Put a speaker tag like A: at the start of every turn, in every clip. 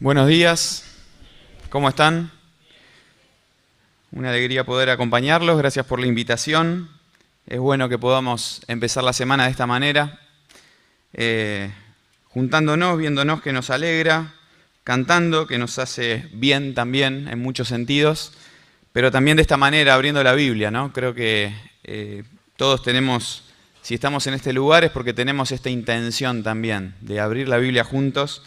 A: Buenos días, ¿cómo están? Una alegría poder acompañarlos, gracias por la invitación. Es bueno que podamos empezar la semana de esta manera, juntándonos, viéndonos que nos alegra, cantando, que nos hace bien también en muchos sentidos, pero también de esta manera abriendo la Biblia, ¿no? Creo que todos tenemos, si estamos en este lugar es porque tenemos esta intención también de abrir la Biblia juntos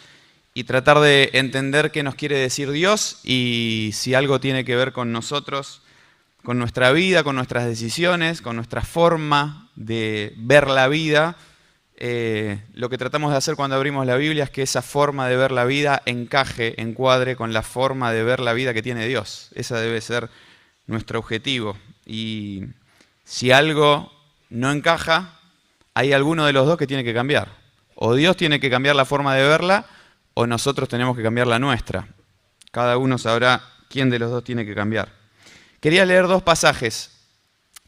A: y tratar de entender qué nos quiere decir Dios y si algo tiene que ver con nosotros, con nuestra vida, con nuestras decisiones, con nuestra forma de ver la vida. Lo que tratamos de hacer cuando abrimos la Biblia es que esa forma de ver la vida encaje, encuadre con la forma de ver la vida que tiene Dios. Ese debe ser nuestro objetivo. Y si algo no encaja, hay alguno de los dos que tiene que cambiar. O Dios tiene que cambiar la forma de verla, o nosotros tenemos que cambiar la nuestra. Cada uno sabrá quién de los dos tiene que cambiar. Quería leer dos pasajes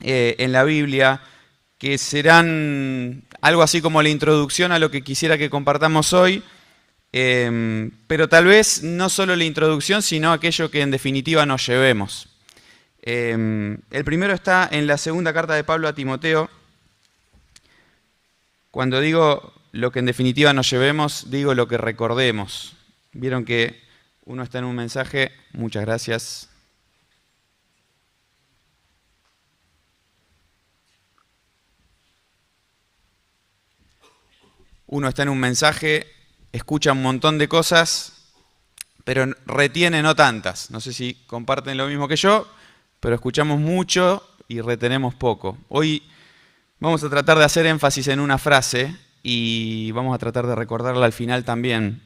A: en la Biblia que serán algo así como la introducción a lo que quisiera que compartamos hoy, pero tal vez no solo la introducción, sino aquello que en definitiva nos llevemos. El primero está en la segunda carta de Pablo a Timoteo. Cuando digo lo que en definitiva nos llevemos, digo lo que recordemos. Vieron que uno está en un mensaje, muchas gracias. Uno está en un mensaje, escucha un montón de cosas, pero retiene no tantas. No sé si comparten lo mismo que yo, pero escuchamos mucho y retenemos poco. Hoy vamos a tratar de hacer énfasis en una frase y vamos a tratar de recordarla al final también,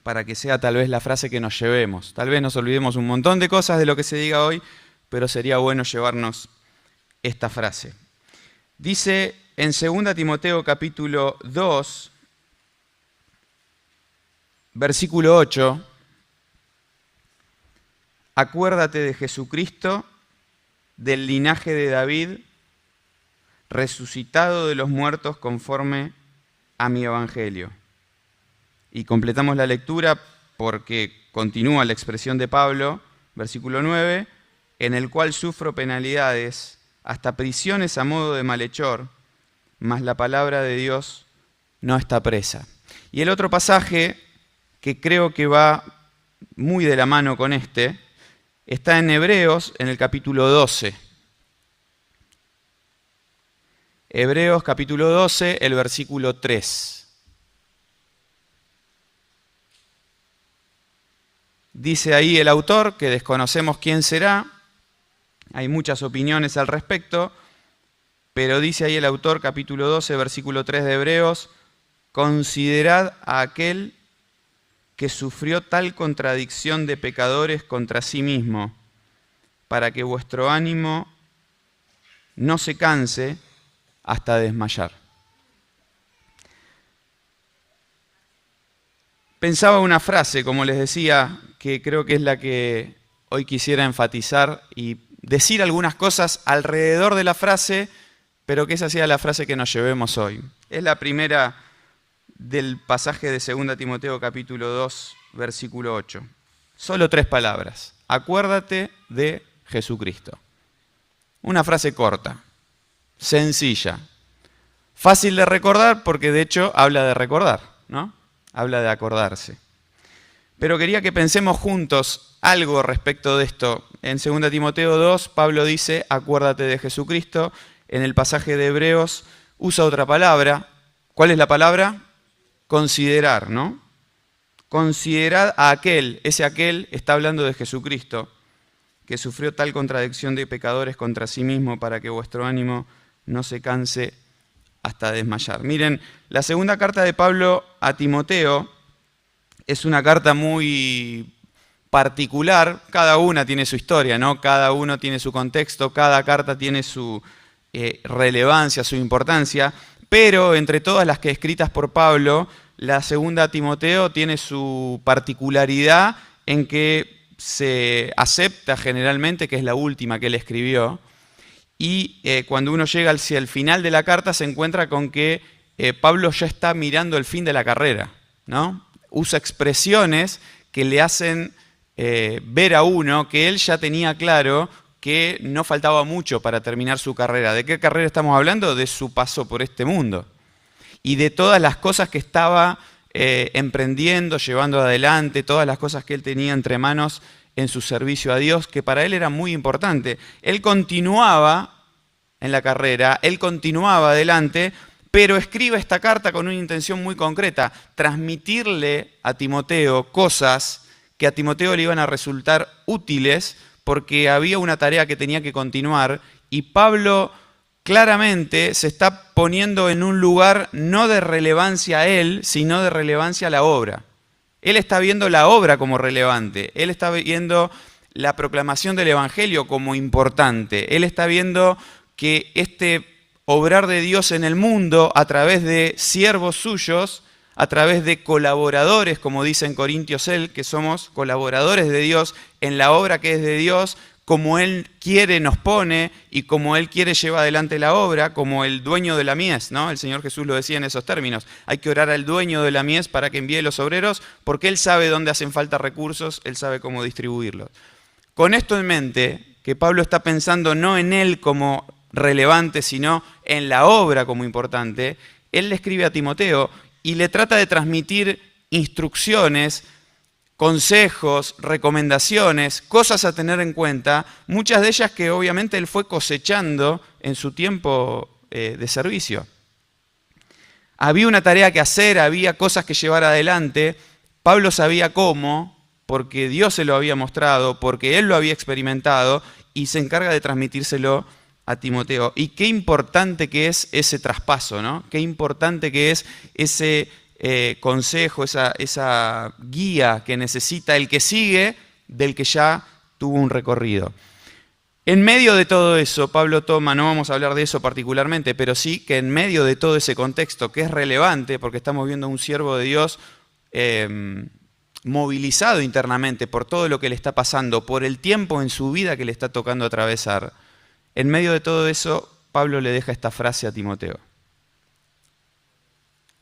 A: para que sea tal vez la frase que nos llevemos. Tal vez nos olvidemos un montón de cosas de lo que se diga hoy, pero sería bueno llevarnos esta frase. Dice en 2 Timoteo capítulo 2, versículo 8, acuérdate de Jesucristo, del linaje de David, resucitado de los muertos conforme a mi evangelio. Y completamos la lectura porque continúa la expresión de Pablo, versículo 9, en el cual sufro penalidades, hasta prisiones a modo de malhechor, mas la palabra de Dios no está presa. Y el otro pasaje, que creo que va muy de la mano con este, está en Hebreos, en el capítulo 12. Hebreos capítulo 12, el versículo 3. Dice ahí el autor, que desconocemos quién será, hay muchas opiniones al respecto, pero dice ahí el autor, capítulo 12, versículo 3 de Hebreos, considerad a aquel que sufrió tal contradicción de pecadores contra sí mismo, para que vuestro ánimo no se canse hasta desmayar. Pensaba una frase, como les decía, que creo que es la que hoy quisiera enfatizar y decir algunas cosas alrededor de la frase, pero que esa sea la frase que nos llevemos hoy. Es la primera del pasaje de 2 Timoteo capítulo 2, versículo 8. Solo 3 palabras. Acuérdate de Jesucristo. Una frase corta, sencilla, fácil de recordar porque de hecho habla de recordar, ¿no? Habla de acordarse. Pero quería que pensemos juntos algo respecto de esto. En 2 Timoteo 2, Pablo dice, acuérdate de Jesucristo. En el pasaje de Hebreos usa otra palabra. ¿Cuál es la palabra? Considerar, ¿no? Considerad a aquel, ese aquel está hablando de Jesucristo, que sufrió tal contradicción de pecadores contra sí mismo para que vuestro ánimo no se canse hasta desmayar. Miren, la segunda carta de Pablo a Timoteo es una carta muy particular, cada una tiene su historia, ¿no? Cada uno tiene su contexto, cada carta tiene su relevancia, su importancia, pero entre todas las que escritas por Pablo, la segunda a Timoteo tiene su particularidad en que se acepta generalmente que es la última que él escribió, y cuando uno llega hacia el final de la carta se encuentra con que Pablo ya está mirando el fin de la carrera, ¿no? Usa expresiones que le hacen ver a uno que él ya tenía claro que no faltaba mucho para terminar su carrera. ¿De qué carrera estamos hablando? De su paso por este mundo. Y de todas las cosas que estaba emprendiendo, llevando adelante, todas las cosas que él tenía entre manos en su servicio a Dios, que para él era muy importante. Él continuaba en la carrera, él continuaba adelante, pero escribe esta carta con una intención muy concreta: transmitirle a Timoteo cosas que a Timoteo le iban a resultar útiles, porque había una tarea que tenía que continuar, y Pablo claramente se está poniendo en un lugar no de relevancia a él, sino de relevancia a la obra. Él está viendo la obra como relevante, él está viendo la proclamación del Evangelio como importante, él está viendo que este obrar de Dios en el mundo a través de siervos suyos, a través de colaboradores, como dice en Corintios él, que somos colaboradores de Dios en la obra que es de Dios, como Él quiere nos pone y como Él quiere lleva adelante la obra, como el dueño de la mies, ¿no? El Señor Jesús lo decía en esos términos. Hay que orar al dueño de la mies para que envíe los obreros, porque Él sabe dónde hacen falta recursos, Él sabe cómo distribuirlos. Con esto en mente, que Pablo está pensando no en Él como relevante, sino en la obra como importante, Él le escribe a Timoteo y le trata de transmitir instrucciones, consejos, recomendaciones, cosas a tener en cuenta, muchas de ellas que obviamente él fue cosechando en su tiempo de servicio. Había una tarea que hacer, había cosas que llevar adelante. Pablo sabía cómo, porque Dios se lo había mostrado, porque él lo había experimentado y se encarga de transmitírselo a Timoteo. Y qué importante que es ese traspaso, ¿no? Qué importante que es ese consejo, esa guía que necesita el que sigue del que ya tuvo un recorrido. En medio de todo eso, Pablo toma, no vamos a hablar de eso particularmente, pero sí que en medio de todo ese contexto que es relevante, porque estamos viendo a un siervo de Dios movilizado internamente por todo lo que le está pasando, por el tiempo en su vida que le está tocando atravesar, en medio de todo eso, Pablo le deja esta frase a Timoteo.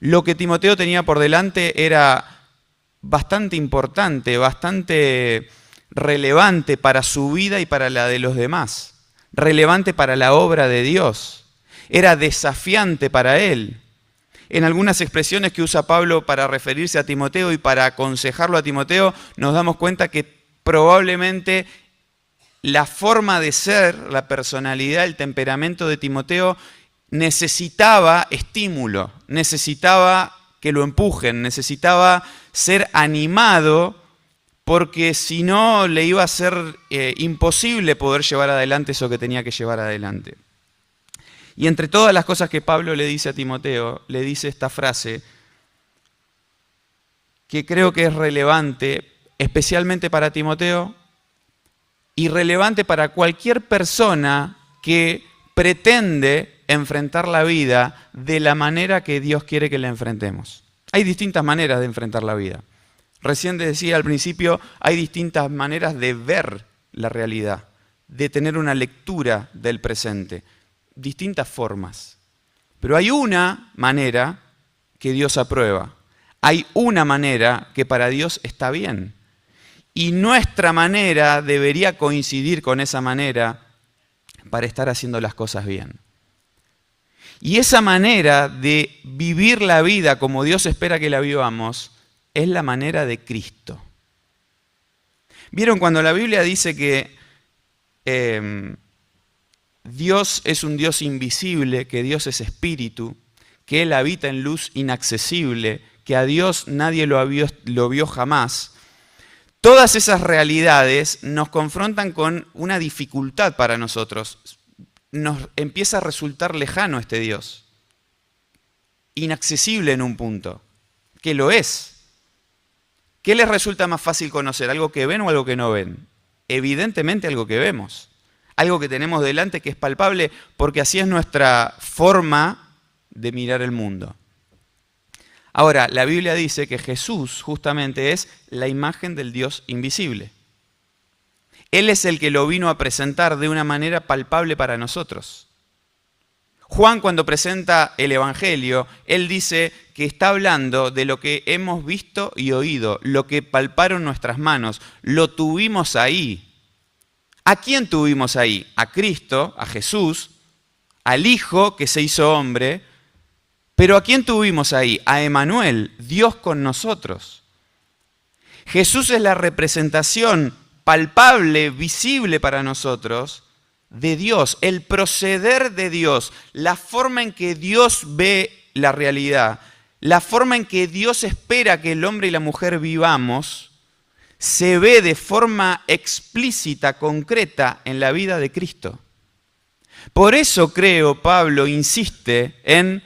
A: Lo que Timoteo tenía por delante era bastante importante, bastante relevante para su vida y para la de los demás, relevante para la obra de Dios, era desafiante para él. En algunas expresiones que usa Pablo para referirse a Timoteo y para aconsejarlo a Timoteo, nos damos cuenta que probablemente la forma de ser, la personalidad, el temperamento de Timoteo necesitaba estímulo, necesitaba que lo empujen, necesitaba ser animado, porque si no le iba a ser imposible poder llevar adelante eso que tenía que llevar adelante. Y entre todas las cosas que Pablo le dice a Timoteo, le dice esta frase que creo que es relevante, especialmente para Timoteo, y relevante para cualquier persona que pretende enfrentar la vida de la manera que Dios quiere que la enfrentemos. Hay distintas maneras de enfrentar la vida. Recién decía al principio, hay distintas maneras de ver la realidad, de tener una lectura del presente, distintas formas. Pero hay una manera que Dios aprueba, hay una manera que para Dios está bien. Y nuestra manera debería coincidir con esa manera para estar haciendo las cosas bien. Y esa manera de vivir la vida como Dios espera que la vivamos es la manera de Cristo. ¿Vieron cuando la Biblia dice que Dios es un Dios invisible, que Dios es espíritu, que Él habita en luz inaccesible, que a Dios nadie lo vio jamás? Todas esas realidades nos confrontan con una dificultad para nosotros. Nos empieza a resultar lejano este Dios, inaccesible en un punto, que lo es. ¿Qué les resulta más fácil conocer? ¿Algo que ven o algo que no ven? Evidentemente algo que vemos, algo que tenemos delante que es palpable, porque así es nuestra forma de mirar el mundo. Ahora, la Biblia dice que Jesús justamente es la imagen del Dios invisible. Él es el que lo vino a presentar de una manera palpable para nosotros. Juan, cuando presenta el Evangelio, él dice que está hablando de lo que hemos visto y oído, lo que palparon nuestras manos, lo tuvimos ahí. ¿A quién tuvimos ahí? A Cristo, a Jesús, al Hijo que se hizo hombre. Pero ¿a quién tuvimos ahí? A Emmanuel, Dios con nosotros. Jesús es la representación palpable, visible para nosotros de Dios, el proceder de Dios, la forma en que Dios ve la realidad, la forma en que Dios espera que el hombre y la mujer vivamos, se ve de forma explícita, concreta en la vida de Cristo. Por eso creo, Pablo insiste en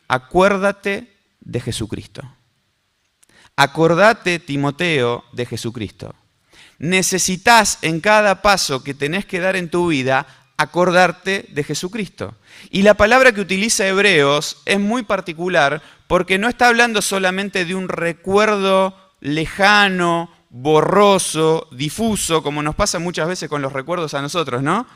A: acuérdate de Jesucristo. Acordate, Timoteo, de Jesucristo. Necesitas en cada paso que tenés que dar en tu vida acordarte de Jesucristo. Y la palabra que utiliza Hebreos es muy particular porque no está hablando solamente de un recuerdo lejano, borroso, difuso, como nos pasa muchas veces con los recuerdos a nosotros, ¿no?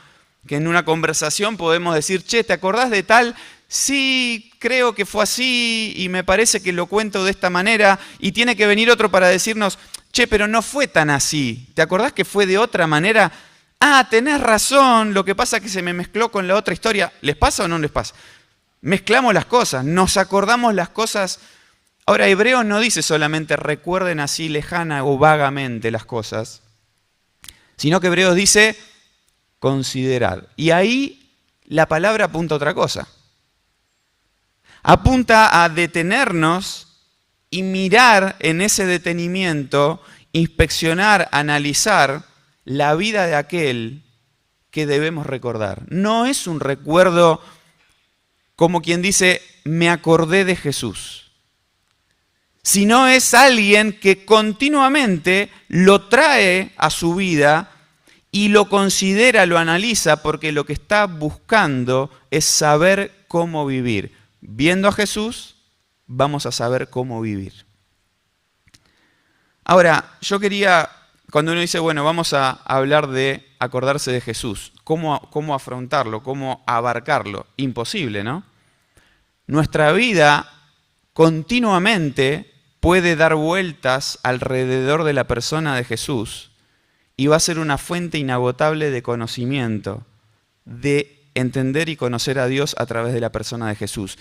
A: Que en una conversación podemos decir, che, ¿te acordás de tal? Sí, creo que fue así y me parece que lo cuento de esta manera, y tiene que venir otro para decirnos, che, pero no fue tan así. ¿Te acordás que fue de otra manera? Ah, tenés razón, lo que pasa es que se me mezcló con la otra historia. ¿Les pasa o no les pasa? Mezclamos las cosas, nos acordamos las cosas. Ahora, Hebreos no dice solamente recuerden así lejana o vagamente las cosas, sino que Hebreos dice considerad. Y ahí la palabra apunta a otra cosa. Apunta a detenernos y mirar en ese detenimiento, inspeccionar, analizar la vida de aquel que debemos recordar. No es un recuerdo como quien dice, me acordé de Jesús, sino es alguien que continuamente lo trae a su vida y lo considera, lo analiza, porque lo que está buscando es saber cómo vivir. Viendo a Jesús, vamos a saber cómo vivir. Ahora, yo quería, cuando uno dice, bueno, vamos a hablar de acordarse de Jesús, ¿cómo afrontarlo? ¿Cómo abarcarlo? Imposible, ¿no? Nuestra vida continuamente puede dar vueltas alrededor de la persona de Jesús y va a ser una fuente inagotable de conocimiento, de entender y conocer a Dios a través de la persona de Jesús.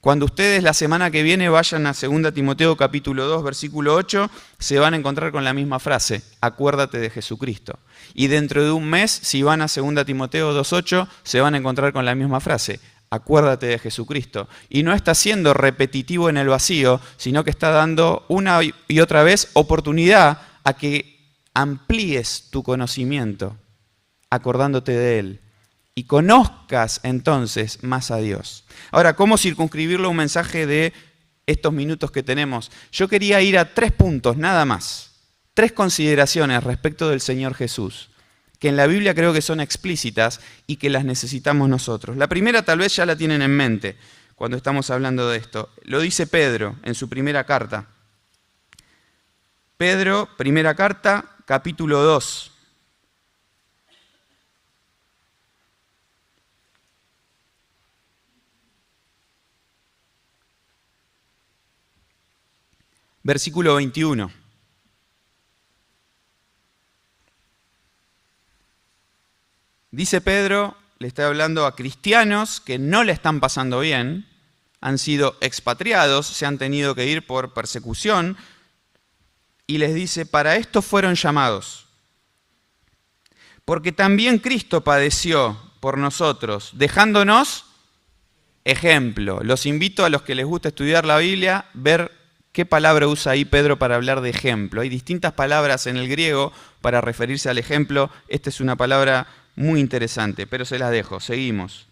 A: Cuando ustedes la semana que viene vayan a 2 Timoteo capítulo 2, versículo 8, se van a encontrar con la misma frase, acuérdate de Jesucristo. Y dentro de un mes, si van a 2 Timoteo 2.8, se van a encontrar con la misma frase, acuérdate de Jesucristo. Y no está siendo repetitivo en el vacío, sino que está dando una y otra vez oportunidad a que amplíes tu conocimiento, acordándote de Él. Y conozcas entonces más a Dios. Ahora, ¿cómo circunscribirlo a un mensaje de estos minutos que tenemos? Yo quería ir a 3 puntos, nada más. 3 consideraciones respecto del Señor Jesús, que en la Biblia creo que son explícitas y que las necesitamos nosotros. La primera tal vez ya la tienen en mente cuando estamos hablando de esto. Lo dice Pedro en su primera carta. Pedro, primera carta, capítulo 2. Versículo 21. Dice Pedro, le está hablando a cristianos que no le están pasando bien, han sido expatriados, se han tenido que ir por persecución, y les dice, para esto fueron llamados, porque también Cristo padeció por nosotros, dejándonos ejemplo. Los invito a los que les gusta estudiar la Biblia, ver ¿qué palabra usa ahí Pedro para hablar de ejemplo? Hay distintas palabras en el griego para referirse al ejemplo. Esta es una palabra muy interesante, pero se las dejo. Seguimos.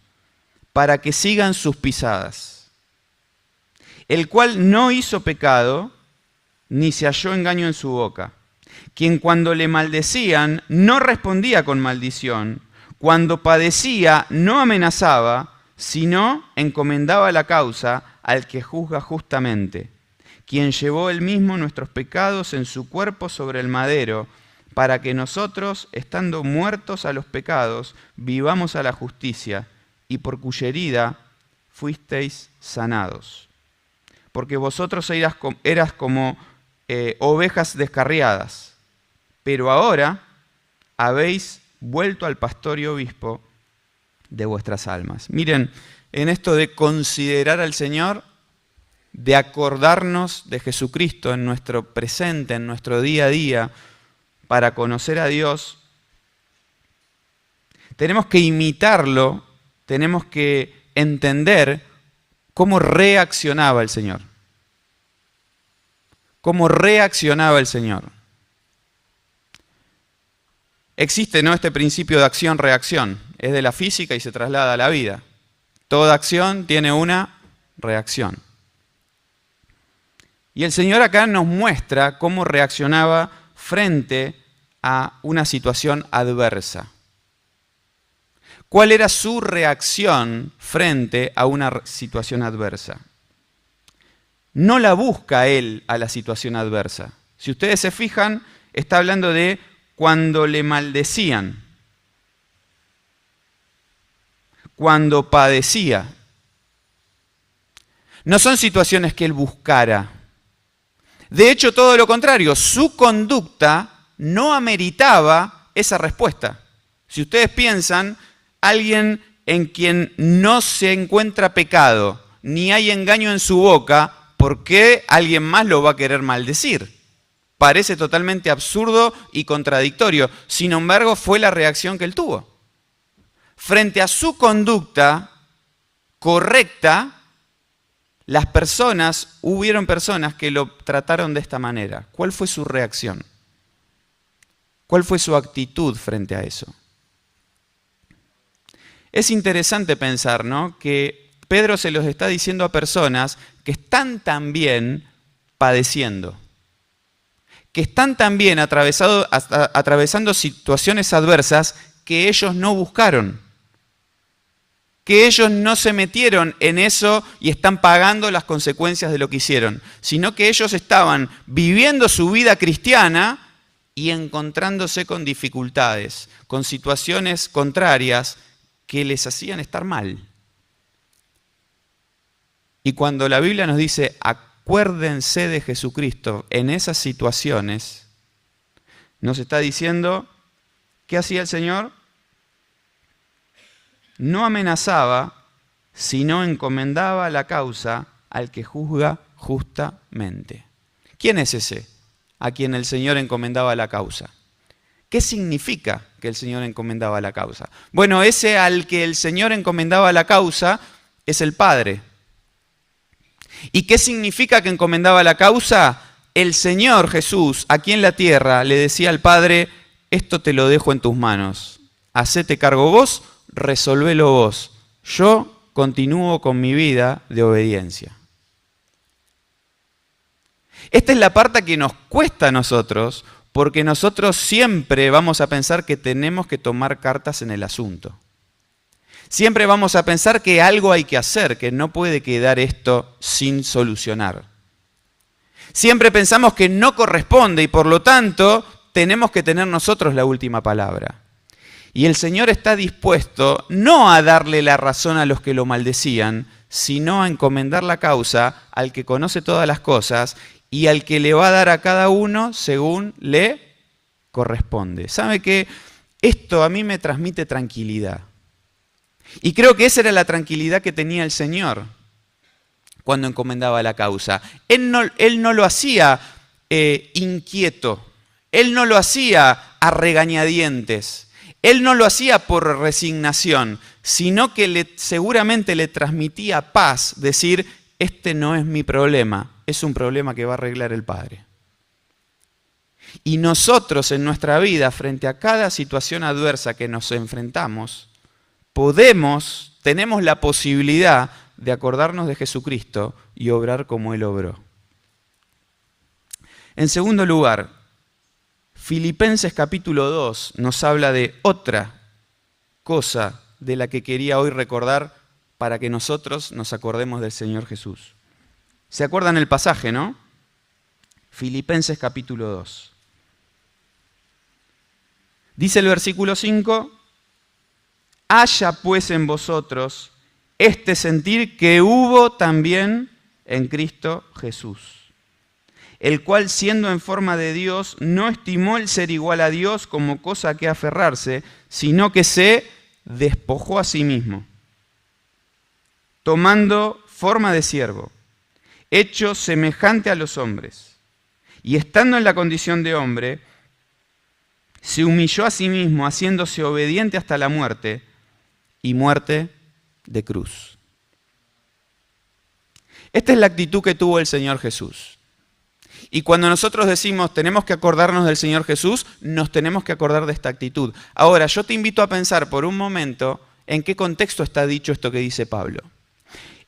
A: Para que sigan sus pisadas. El cual no hizo pecado, ni se halló engaño en su boca. Quien cuando le maldecían, no respondía con maldición. Cuando padecía, no amenazaba, sino encomendaba la causa al que juzga justamente. Quien llevó él mismo nuestros pecados en su cuerpo sobre el madero, para que nosotros, estando muertos a los pecados, vivamos a la justicia, y por cuya herida fuisteis sanados. Porque vosotros eras como ovejas descarriadas, pero ahora habéis vuelto al pastor y obispo de vuestras almas. Miren, en esto de considerar al Señor, de acordarnos de Jesucristo en nuestro presente, en nuestro día a día, para conocer a Dios, tenemos que imitarlo, tenemos que entender cómo reaccionaba el Señor. Cómo reaccionaba el Señor. Existe, ¿no?, este principio de acción-reacción. Es de la física y se traslada a la vida. Toda acción tiene una reacción. Y el Señor acá nos muestra cómo reaccionaba frente a una situación adversa. ¿Cuál era su reacción frente a una situación adversa? No la busca él a la situación adversa. Si ustedes se fijan, está hablando de cuando le maldecían, cuando padecía. No son situaciones que él buscara. De hecho, todo lo contrario, su conducta no ameritaba esa respuesta. Si ustedes piensan, alguien en quien no se encuentra pecado, ni hay engaño en su boca, ¿por qué alguien más lo va a querer maldecir? Parece totalmente absurdo y contradictorio. Sin embargo, fue la reacción que él tuvo. Frente a su conducta correcta, hubieron personas que lo trataron de esta manera. ¿Cuál fue su reacción? ¿Cuál fue su actitud frente a eso? Es interesante pensar, ¿no?, que Pedro se los está diciendo a personas que están también padeciendo, que están también atravesando situaciones adversas que ellos no buscaron, que ellos no se metieron en eso y están pagando las consecuencias de lo que hicieron, sino que ellos estaban viviendo su vida cristiana y encontrándose con dificultades, con situaciones contrarias que les hacían estar mal. Y cuando la Biblia nos dice, acuérdense de Jesucristo en esas situaciones, nos está diciendo, ¿qué hacía el Señor? No amenazaba, sino encomendaba la causa al que juzga justamente. ¿Quién es ese a quien el Señor encomendaba la causa? ¿Qué significa que el Señor encomendaba la causa? Bueno, ese al que el Señor encomendaba la causa es el Padre. ¿Y qué significa que encomendaba la causa? El Señor Jesús, aquí en la tierra, le decía al Padre, esto te lo dejo en tus manos. Hacete cargo vos, resolvelo vos. Yo continúo con mi vida de obediencia. Esta es la parte que nos cuesta a nosotros, porque nosotros siempre vamos a pensar que tenemos que tomar cartas en el asunto. Siempre vamos a pensar que algo hay que hacer, que no puede quedar esto sin solucionar. Siempre pensamos que no corresponde y por lo tanto tenemos que tener nosotros la última palabra. Y el Señor está dispuesto no a darle la razón a los que lo maldecían, sino a encomendar la causa al que conoce todas las cosas y al que le va a dar a cada uno según le corresponde. ¿Sabe qué? Esto a mí me transmite tranquilidad. Y creo que esa era la tranquilidad que tenía el Señor cuando encomendaba la causa. Él no lo hacía inquieto, Él no lo hacía a regañadientes, Él no lo hacía por resignación, sino que seguramente le transmitía paz, decir, este no es mi problema, es un problema que va a arreglar el Padre. Y nosotros en nuestra vida, frente a cada situación adversa que nos enfrentamos, tenemos la posibilidad de acordarnos de Jesucristo y obrar como Él obró. En segundo lugar, Filipenses capítulo 2 nos habla de otra cosa de la que quería hoy recordar para que nosotros nos acordemos del Señor Jesús. ¿Se acuerdan el pasaje, no? Filipenses capítulo 2. Dice el versículo 5, haya pues en vosotros este sentir que hubo también en Cristo Jesús, el cual siendo en forma de Dios no estimó el ser igual a Dios como cosa a que aferrarse, sino que se despojó a sí mismo, tomando forma de siervo, hecho semejante a los hombres, y estando en la condición de hombre, se humilló a sí mismo, haciéndose obediente hasta la muerte, y muerte de cruz. Esta es la actitud que tuvo el Señor Jesús. Y cuando nosotros decimos tenemos que acordarnos del Señor Jesús, nos tenemos que acordar de esta actitud. Ahora, yo te invito a pensar por un momento en qué contexto está dicho esto que dice Pablo.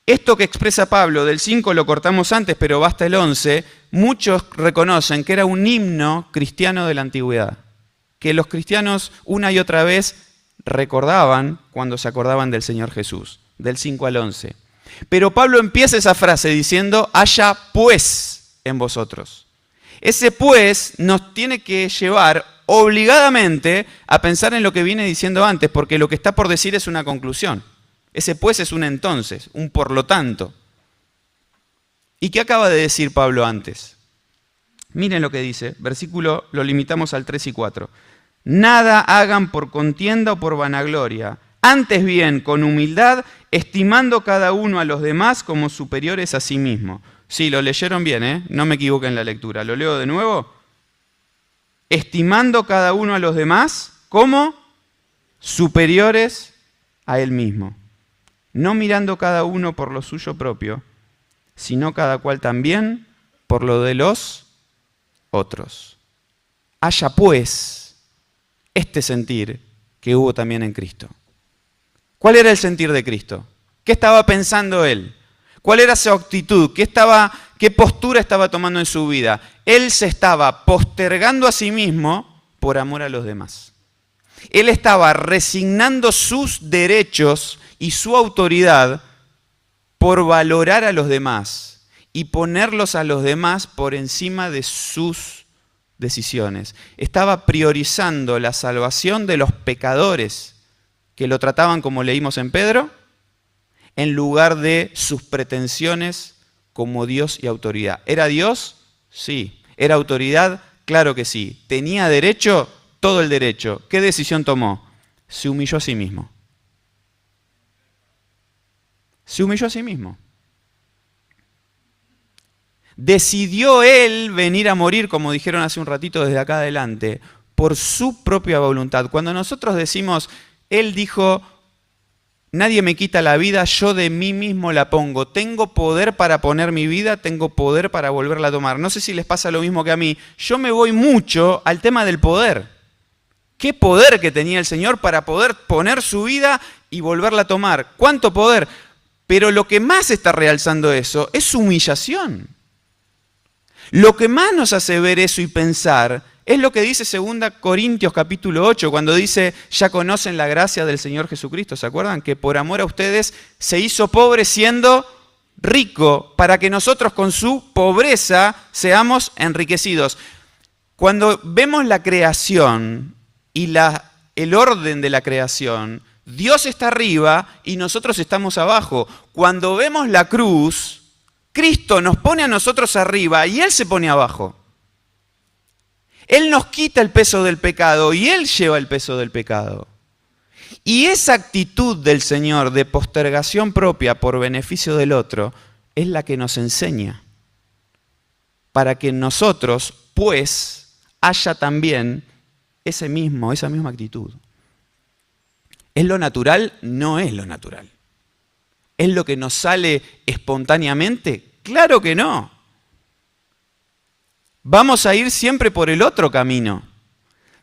A: Esto que expresa Pablo, del 5 lo cortamos antes, pero basta el 11, muchos reconocen que era un himno cristiano de la antigüedad, que los cristianos una y otra vez recordaban cuando se acordaban del Señor Jesús, del 5 al 11. Pero Pablo empieza esa frase diciendo, haya pues en vosotros. Ese pues nos tiene que llevar obligadamente a pensar en lo que viene diciendo antes, porque lo que está por decir es una conclusión. Ese pues es un entonces, un por lo tanto. ¿Y qué acaba de decir Pablo antes? Miren lo que dice, versículo lo limitamos al 3 y 4. Nada hagan por contienda o por vanagloria, antes bien con humildad, estimando cada uno a los demás como superiores a sí mismo. Sí, lo leyeron bien, no me equivoqué en la lectura. ¿Lo leo de nuevo? Estimando cada uno a los demás como superiores a él mismo. No mirando cada uno por lo suyo propio, sino cada cual también por lo de los otros. Haya pues este sentir que hubo también en Cristo. ¿Cuál era el sentir de Cristo? ¿Qué estaba pensando Él? ¿Cuál era su actitud? ¿Qué postura estaba tomando en su vida? Él se estaba postergando a sí mismo por amor a los demás. Él estaba resignando sus derechos y su autoridad por valorar a los demás y ponerlos a los demás por encima de sus decisiones. Estaba priorizando la salvación de los pecadores que lo trataban como leímos en Pedro, en lugar de sus pretensiones como Dios y autoridad. ¿Era Dios? Sí. ¿Era autoridad? Claro que sí. ¿Tenía derecho? Todo el derecho. ¿Qué decisión tomó? Se humilló a sí mismo. Se humilló a sí mismo. Decidió él venir a morir, como dijeron hace un ratito desde acá adelante, por su propia voluntad. Cuando nosotros decimos, él dijo, nadie me quita la vida, yo de mí mismo la pongo. Tengo poder para poner mi vida, tengo poder para volverla a tomar. No sé si les pasa lo mismo que a mí. Yo me voy mucho al tema del poder. ¿Qué poder que tenía el Señor para poder poner su vida y volverla a tomar? ¿Cuánto poder? Pero lo que más está realzando eso es su humillación. Lo que más nos hace ver eso y pensar es lo que dice 2 Corintios capítulo 8, cuando dice, ya conocen la gracia del Señor Jesucristo. ¿Se acuerdan? Que por amor a ustedes se hizo pobre siendo rico, para que nosotros con su pobreza seamos enriquecidos. Cuando vemos la creación y el orden de la creación, Dios está arriba y nosotros estamos abajo. Cuando vemos la cruz, Cristo nos pone a nosotros arriba y Él se pone abajo. Él nos quita el peso del pecado y Él lleva el peso del pecado. Y esa actitud del Señor de postergación propia por beneficio del otro es la que nos enseña para que nosotros, pues, haya también esa misma actitud. ¿Es lo natural? No es lo natural. ¿Es lo que nos sale espontáneamente? Claro que no. Vamos a ir siempre por el otro camino,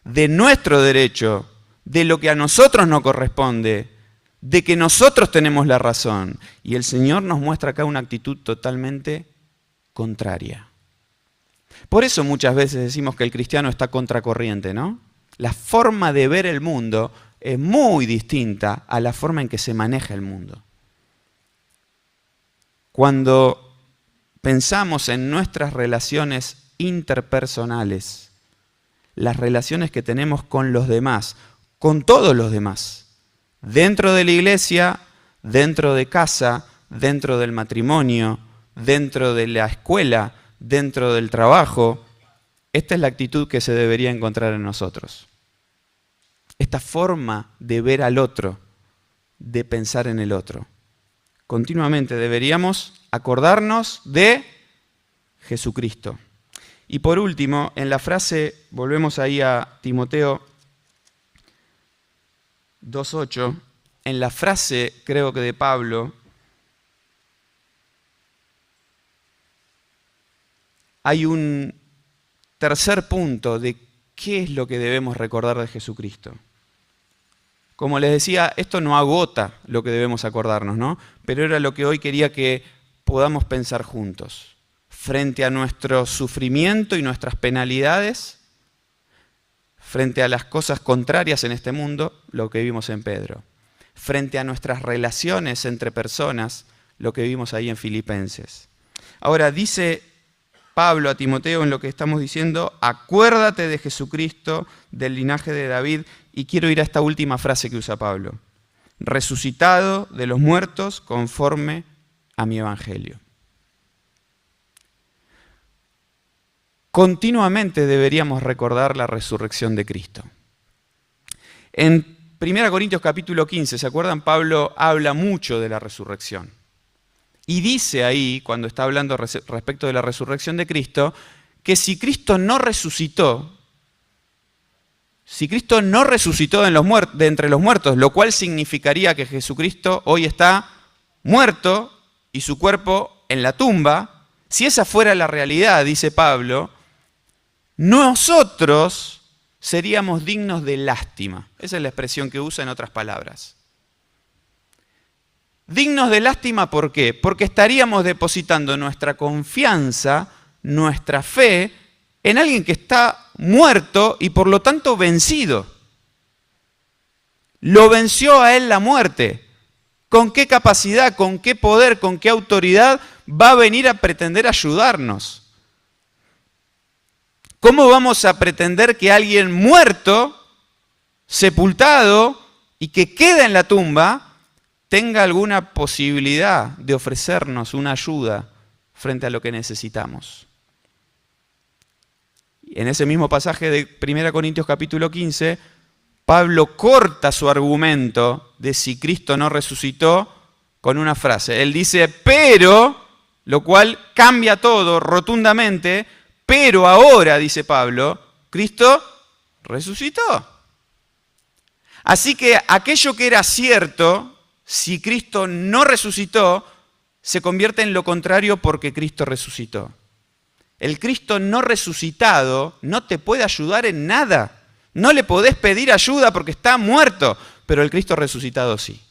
A: de nuestro derecho, de lo que a nosotros nos corresponde, de que nosotros tenemos la razón. Y el Señor nos muestra acá una actitud totalmente contraria. Por eso muchas veces decimos que el cristiano está contracorriente, ¿no? La forma de ver el mundo es muy distinta a la forma en que se maneja el mundo. Cuando pensamos en nuestras relaciones interpersonales, las relaciones que tenemos con los demás, con todos los demás, dentro de la iglesia, dentro de casa, dentro del matrimonio, dentro de la escuela, dentro del trabajo. Esta es la actitud que se debería encontrar en nosotros. Esta forma de ver al otro, de pensar en el otro. Continuamente deberíamos acordarnos de Jesucristo. Y por último, en la frase, volvemos ahí a Timoteo 2:8, en la frase, creo que de Pablo, hay un tercer punto de qué es lo que debemos recordar de Jesucristo. Como les decía, esto no agota lo que debemos acordarnos, ¿no? Pero era lo que hoy quería que podamos pensar juntos. Frente a nuestro sufrimiento y nuestras penalidades, frente a las cosas contrarias en este mundo, lo que vimos en Pedro. Frente a nuestras relaciones entre personas, lo que vimos ahí en Filipenses. Ahora dice Pablo a Timoteo en lo que estamos diciendo, acuérdate de Jesucristo, del linaje de David, y quiero ir a esta última frase que usa Pablo. Resucitado de los muertos conforme a mi evangelio. Continuamente deberíamos recordar la resurrección de Cristo. En 1 Corintios capítulo 15, ¿se acuerdan? Pablo habla mucho de la resurrección. Y dice ahí, cuando está hablando respecto de la resurrección de Cristo, que si Cristo no resucitó de entre los muertos, lo cual significaría que Jesucristo hoy está muerto y su cuerpo en la tumba, si esa fuera la realidad, dice Pablo, nosotros seríamos dignos de lástima. Esa es la expresión que usa en otras palabras. Dignos de lástima, ¿por qué? Porque estaríamos depositando nuestra confianza, nuestra fe, en alguien que está muerto y por lo tanto vencido. Lo venció a él la muerte. ¿Con qué capacidad, con qué poder, con qué autoridad va a venir a pretender ayudarnos? ¿Cómo vamos a pretender que alguien muerto, sepultado y que queda en la tumba, tenga alguna posibilidad de ofrecernos una ayuda frente a lo que necesitamos? En ese mismo pasaje de 1 Corintios capítulo 15, Pablo corta su argumento de si Cristo no resucitó con una frase. Él dice, pero, lo cual cambia todo rotundamente, pero ahora, dice Pablo, Cristo resucitó. Así que aquello que era cierto, si Cristo no resucitó, se convierte en lo contrario porque Cristo resucitó. El Cristo no resucitado no te puede ayudar en nada. No le podés pedir ayuda porque está muerto, pero el Cristo resucitado sí.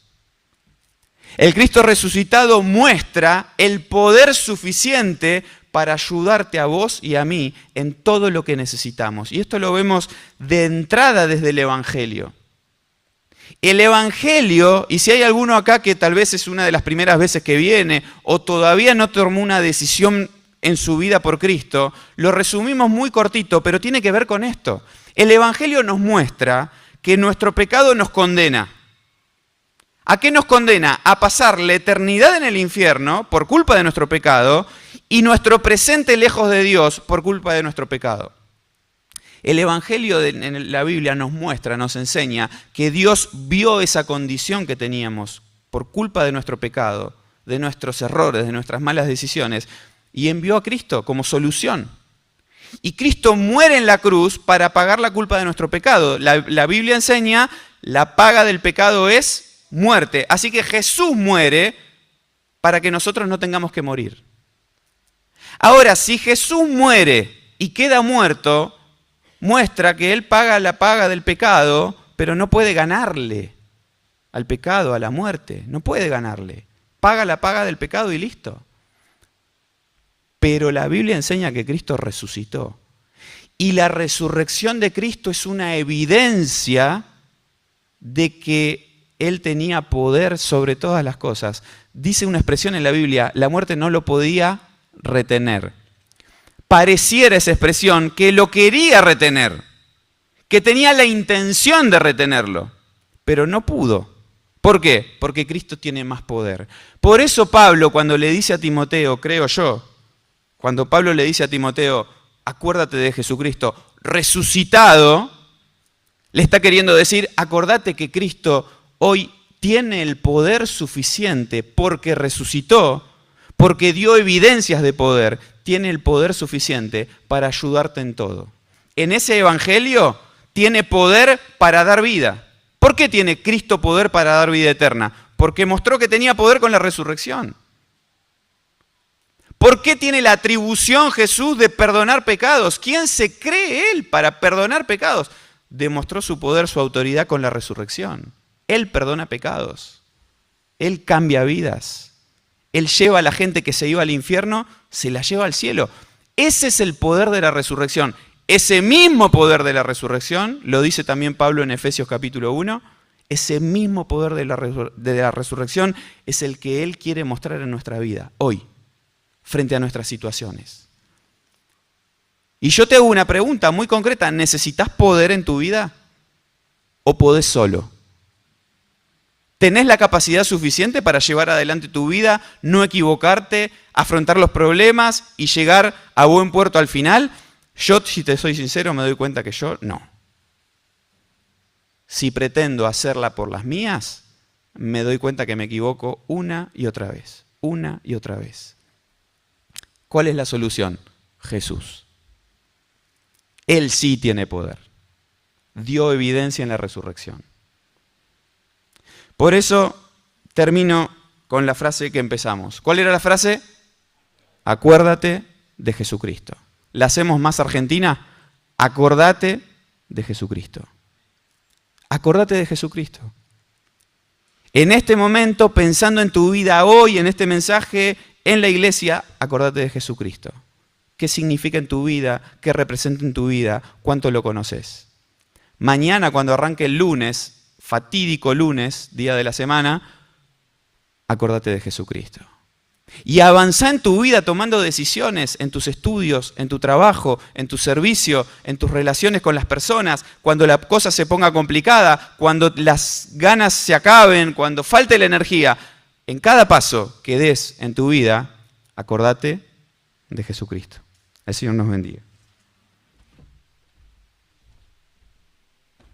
A: El Cristo resucitado muestra el poder suficiente para ayudarte a vos y a mí en todo lo que necesitamos. Y esto lo vemos de entrada desde el Evangelio. El Evangelio, y si hay alguno acá que tal vez es una de las primeras veces que viene o todavía no tomó una decisión en su vida por Cristo, lo resumimos muy cortito, pero tiene que ver con esto. El Evangelio nos muestra que nuestro pecado nos condena. ¿A qué nos condena? A pasar la eternidad en el infierno por culpa de nuestro pecado y nuestro presente lejos de Dios por culpa de nuestro pecado. El Evangelio en la Biblia nos muestra, nos enseña que Dios vio esa condición que teníamos por culpa de nuestro pecado, de nuestros errores, de nuestras malas decisiones, y envió a Cristo como solución. Y Cristo muere en la cruz para pagar la culpa de nuestro pecado. La Biblia enseña, la paga del pecado es muerte. Así que Jesús muere para que nosotros no tengamos que morir. Ahora, si Jesús muere y queda muerto, muestra que Él paga la paga del pecado, pero no puede ganarle al pecado, a la muerte. No puede ganarle. Paga la paga del pecado y listo. Pero la Biblia enseña que Cristo resucitó. Y la resurrección de Cristo es una evidencia de que Él tenía poder sobre todas las cosas. Dice una expresión en la Biblia, la muerte no lo podía retener. Pareciera esa expresión que lo quería retener, que tenía la intención de retenerlo, pero no pudo, ¿Por qué? Porque Cristo tiene más poder. Por eso Pablo, cuando le dice a Timoteo, creo yo, cuando Pablo le dice a Timoteo, acuérdate de Jesucristo resucitado, le está queriendo decir, acordate que Cristo hoy tiene el poder suficiente porque resucitó, porque dio evidencias de poder, tiene el poder suficiente para ayudarte en todo. En ese evangelio tiene poder para dar vida. ¿Por qué tiene Cristo poder para dar vida eterna? Porque mostró que tenía poder con la resurrección. ¿Por qué tiene la atribución Jesús de perdonar pecados? ¿Quién se cree Él para perdonar pecados? Demostró su poder, su autoridad con la resurrección. Él perdona pecados. Él cambia vidas. Él lleva a la gente que se iba al infierno, se la lleva al cielo. Ese es el poder de la resurrección. Ese mismo poder de la resurrección, lo dice también Pablo en Efesios capítulo 1, ese mismo poder de la resurrección es el que Él quiere mostrar en nuestra vida, hoy, frente a nuestras situaciones. Y yo te hago una pregunta muy concreta, ¿necesitas poder en tu vida o podés solo? ¿Tenés la capacidad suficiente para llevar adelante tu vida, no equivocarte, afrontar los problemas y llegar a buen puerto al final? Yo, si te soy sincero, me doy cuenta que yo no. Si pretendo hacerla por las mías, me doy cuenta que me equivoco una y otra vez. Una y otra vez. ¿Cuál es la solución? Jesús. Él sí tiene poder. Dio evidencia en la resurrección. Por eso termino con la frase que empezamos. ¿Cuál era la frase? Acuérdate de Jesucristo. ¿La hacemos más argentina? Acordate de Jesucristo. Acordate de Jesucristo. En este momento, pensando en tu vida hoy, en este mensaje, en la iglesia, acordate de Jesucristo. ¿Qué significa en tu vida? ¿Qué representa en tu vida? ¿Cuánto lo conoces? Mañana, cuando arranque el lunes, fatídico lunes, día de la semana, acordate de Jesucristo. Y avanzá en tu vida tomando decisiones, en tus estudios, en tu trabajo, en tu servicio, en tus relaciones con las personas, cuando la cosa se ponga complicada, cuando las ganas se acaben, cuando falte la energía. En cada paso que des en tu vida, acordate de Jesucristo. El Señor nos bendiga.